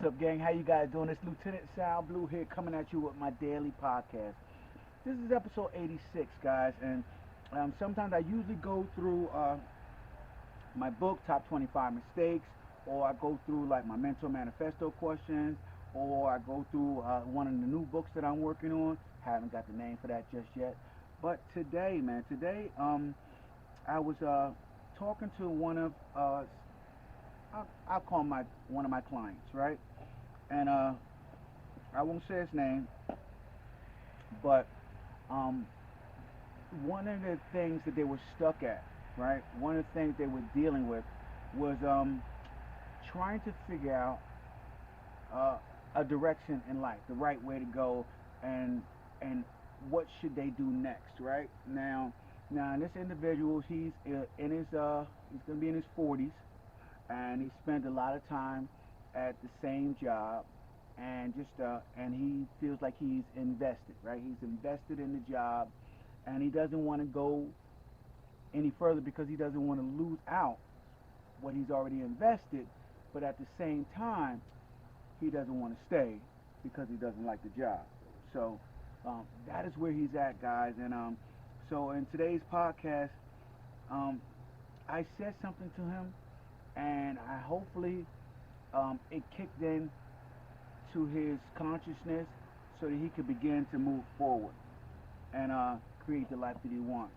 What's up, gang? How you guys doing? It's Lieutenant Sal Blue here, coming at you with my daily podcast. This is episode 86, guys, and sometimes I usually go through my book, Top 25 Mistakes, or I go through like my mental manifesto questions, or I go through one of the new books that I'm working on. Haven't got the name for that just yet. But today, man, I was talking to one of I'll call my one of my clients, right? And I won't say his name, but um, one of the things that they were stuck at, right? One of the things they were dealing with was trying to figure out uh, a direction in life, the right way to go, and and what should they do next, right? Now this individual, he's gonna be in his 40s, and he spent a lot of time at the same job, and he feels like he's invested, right? He's invested in the job, and he doesn't want to go any further because he doesn't want to lose out what he's already invested, but at the same time he doesn't want to stay because he doesn't like the job. So that is where he's at, guys. And so in today's podcast, um, I said something to him, and I hopefully it kicked in to his consciousness so that he could begin to move forward and create the life that he wants.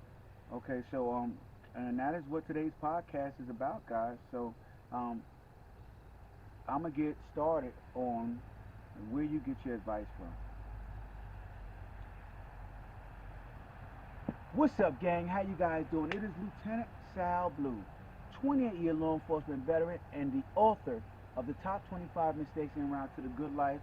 Okay, so and that is what today's podcast is about, guys. So um, I'm gonna get started on where you get your advice from. What's up, gang? How you guys doing? It is Lieutenant Sal Blue, 28-year law enforcement veteran and the author of the Top 25 Mistakes en Route to the Good Life,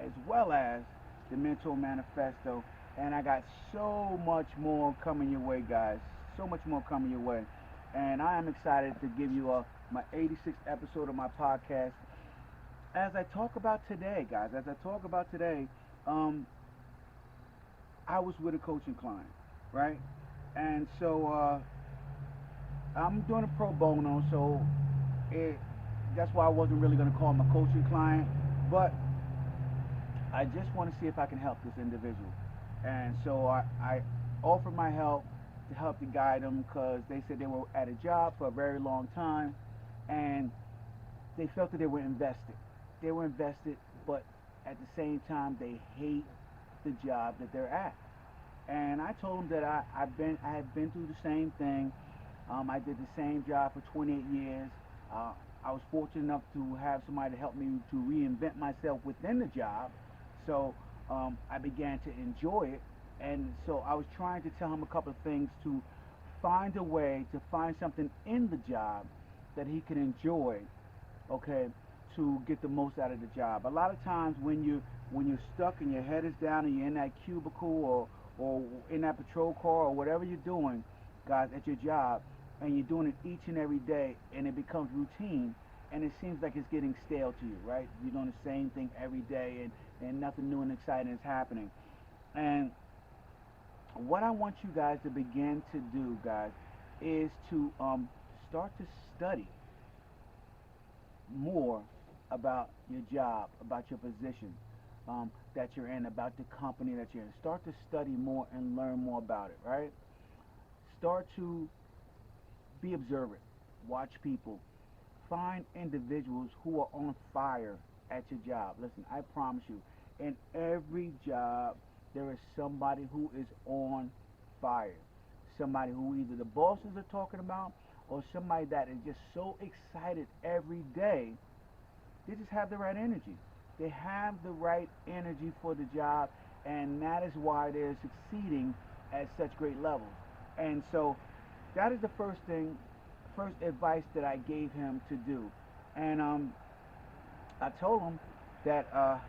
as well as the Mental Manifesto. And I got so much more coming your way, guys. So much more coming your way. And I am excited to give you my 86th episode of my podcast. As I talk about today, guys, um, I was with a coaching client, right? And so I'm doing a pro bono, so it, that's why I wasn't really going to call him a coaching client, but I just want to see if I can help this individual. And so I offered my help to help to guide them because they said they were at a job for a very long time, and they felt that they were invested. They were invested, but at the same time they hate the job that they're at. And I told them that I had been through the same thing. I did the same job for 28 years. I was fortunate enough to have somebody to help me to reinvent myself within the job. So I began to enjoy it. And so I was trying to tell him a couple of things to find a way to find something in the job that he can enjoy, okay, to get the most out of the job. A lot of times when you're stuck and your head is down and you're in that cubicle or in that patrol car or whatever you're doing, guys, at your job, and you're doing it each and every day, and it becomes routine, and it seems like it's getting stale to you, right? You're doing the same thing every day, and nothing new and exciting is happening. And what I want you guys to begin to do, guys, is to start to study more about your job, about your position that you're in, about the company that you're in. Start to study more and learn more about it, right? Start to be observant, watch people, find individuals who are on fire at your job. Listen, I promise you, in every job, there is somebody who is on fire. Somebody who either the bosses are talking about or somebody that is just so excited every day. They just have the right energy. They have the right energy for the job, and that is why they're succeeding at such great levels. And so that is the first advice that I gave him to do. And I told him that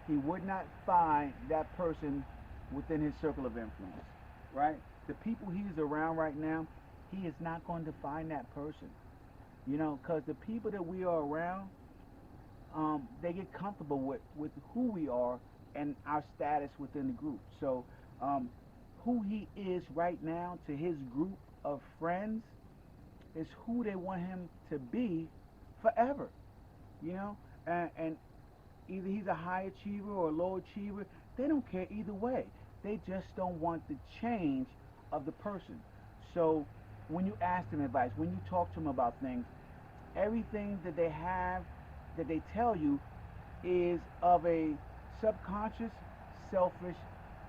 he would not find that person within his circle of influence, right? The people he's around right now, he is not going to find that person, because the people that we are around, they get comfortable with who we are and our status within the group. So who he is right now to his group of friends is who they want him to be forever, you know. And Either he's a high achiever or a low achiever. They don't care either way. They just don't want the change of the person. So when you ask them advice, when you talk to them about things, everything that they have, that they tell you, is of a subconscious, selfish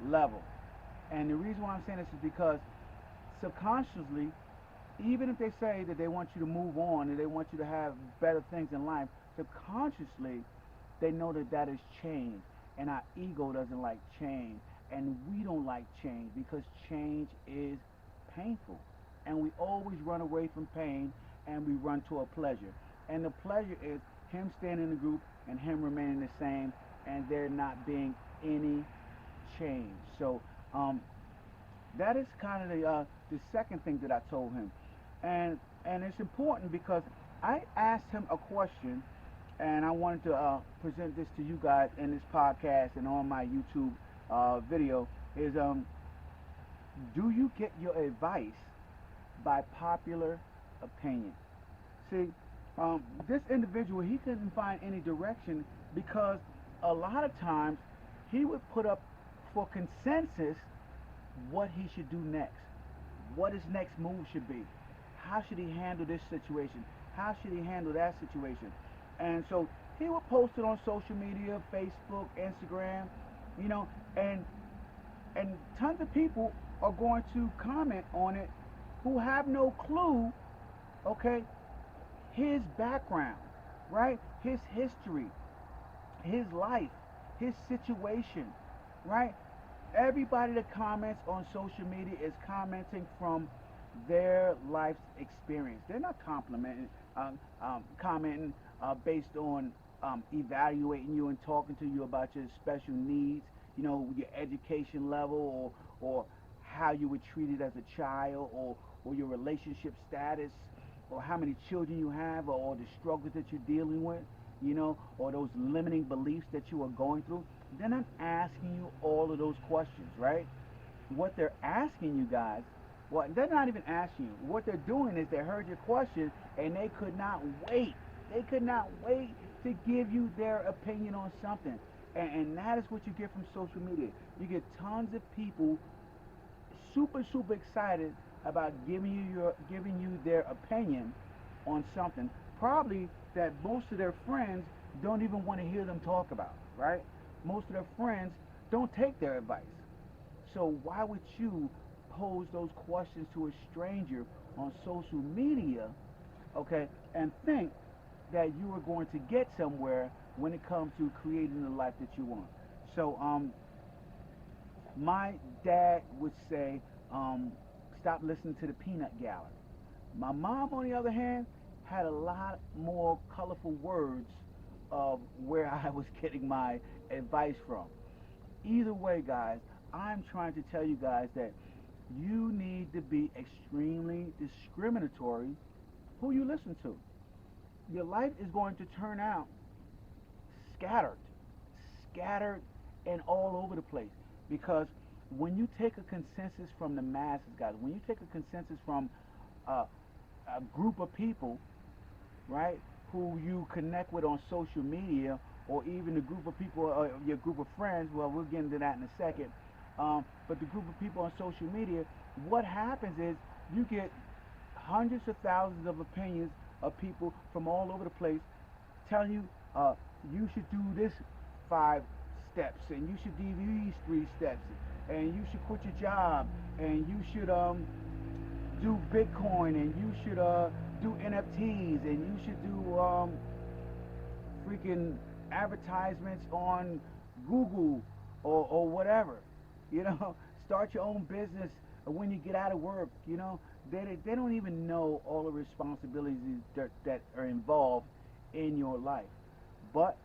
level. And the reason why I'm saying this is because subconsciously, even if they say that they want you to move on and they want you to have better things in life, subconsciously they know that that is change. And our ego doesn't like change. And we don't like change because change is painful. And we always run away from pain and we run to a pleasure. And the pleasure is him staying in the group and him remaining the same and there not being any change. So that is kind of the second thing that I told him, and it's important because I asked him a question, and I wanted to present this to you guys in this podcast and on my YouTube video. Is do you get your advice by popular opinion? See, this individual, he couldn't find any direction because a lot of times he would put up for consensus what he should do next, what his next move should be, how should he handle this situation, how should he handle that situation. And so he would post it on social media, Facebook, Instagram, you know, and tons of people are going to comment on it who have no clue, okay, his background, right? His history, his life, his situation, right? Everybody that comments on social media is commenting from their life's experience. They're not commenting based on evaluating you and talking to you about your special needs, you know, your education level, or how you were treated as a child, or your relationship status, or how many children you have, or the struggles that you're dealing with, you know, or those limiting beliefs that you are going through. They're not asking you all of those questions, right? What they're asking you guys, well, they're not even asking you. What they're doing is they heard your question and they could not wait. They could not wait to give you their opinion on something. And that is what you get from social media. You get tons of people super, super excited about giving you their opinion on something, probably that most of their friends don't even want to hear them talk about, right? Most of their friends don't take their advice. So why would you pose those questions to a stranger on social media, okay, and think that you are going to get somewhere when it comes to creating the life that you want? So my dad would say, stop listening to the peanut gallery. My mom, on the other hand, had a lot more colorful words of where I was getting my advice from. Either way, guys, I'm trying to tell you guys that you need to be extremely discriminatory who you listen to. Your life is going to turn out scattered, scattered and all over the place. Because when you take a consensus from the masses, guys, when you take a consensus from a group of people, right, who you connect with on social media, or even the group of people, your group of friends, well, we'll get into that in a second, but the group of people on social media, what happens is you get hundreds of thousands of opinions of people from all over the place telling you you should do this 5 steps, and you should do these 3 steps, and you should quit your job, and you should do Bitcoin, and you should do NFTs, and you should do freaking advertisements on Google or whatever. You know, start your own business when you get out of work. You know, they don't even know all the responsibilities that are involved in your life, but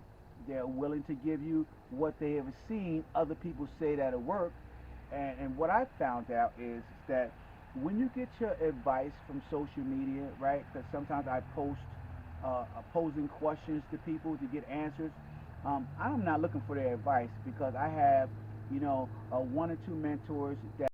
they're willing to give you what they have seen other people say that'll work. And what I found out is that when you get your advice from social media, right? Because sometimes I post posing questions to people to get answers. I'm not looking for their advice because I have, you know, 1 or 2 mentors that